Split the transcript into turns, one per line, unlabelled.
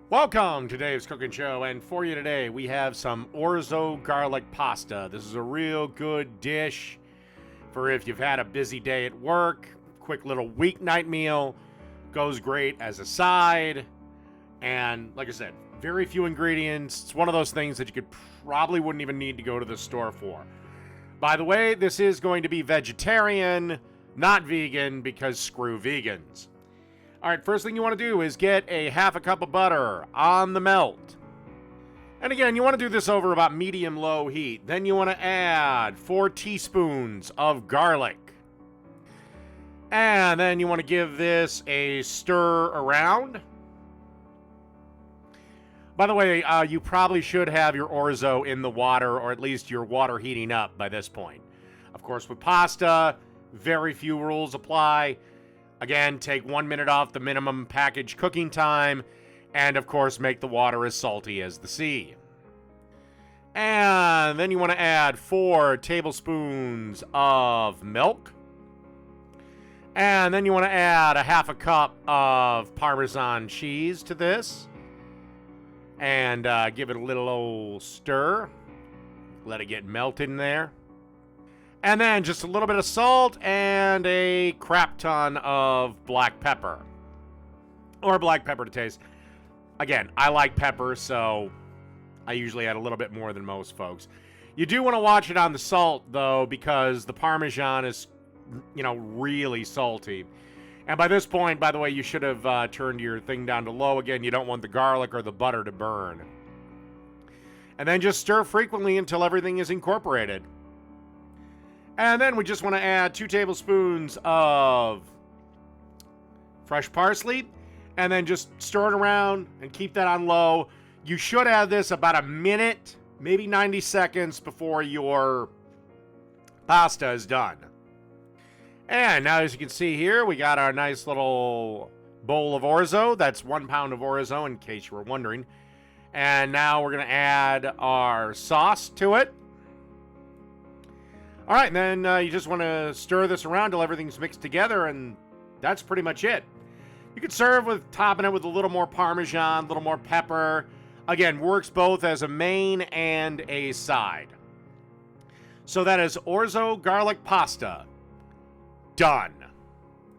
Welcome to Dave's Cooking Show, and for you today we have some Orzo garlic pasta. This is a real good dish for if you've had a busy day at work. Quick little weeknight meal. Goes great as a side. And like I said, very few ingredients. It's one of those things that you probably wouldn't even need to go to the store for. By the way, this is going to be vegetarian, not vegan, because screw vegans. All right, first thing you want to do is get a half a cup of butter on the melt. And again, you want to do this over about medium-low heat. Then you want to add 4 teaspoons of garlic. And then you want to give this a stir around. By the way, you probably should have your orzo in the water, or at least your water heating up by this point. Of course, with pasta, very few rules apply. Again, take 1 minute off the minimum package cooking time, and of course make the water as salty as the sea. And then you want to add 4 tablespoons of milk. And then you want to add a half a cup of Parmesan cheese to this. And give it a little old stir. Let it get melted in there. And then just a little bit of salt and a crap ton of black pepper. Or black pepper to taste. Again, I like pepper, so I usually add a little bit more than most folks. You do want to watch it on the salt, though, because the Parmesan is, really salty. And by this point, by the way, you should have turned your thing down to low again. You don't want the garlic or the butter to burn. And then just stir frequently until everything is incorporated. And then we just want to add 2 tablespoons of fresh parsley. And then just stir it around and keep that on low. You should add this about a minute, maybe 90 seconds before your pasta is done. And now, as you can see here, we got our nice little bowl of orzo. That's 1 pound of orzo, in case you were wondering. And now we're going to add our sauce to it. All right, and then you just want to stir this around till everything's mixed together, and that's pretty much it. You could serve with topping it with a little more Parmesan, a little more pepper. Again, works both as a main and a side. So that is orzo garlic pasta. Done.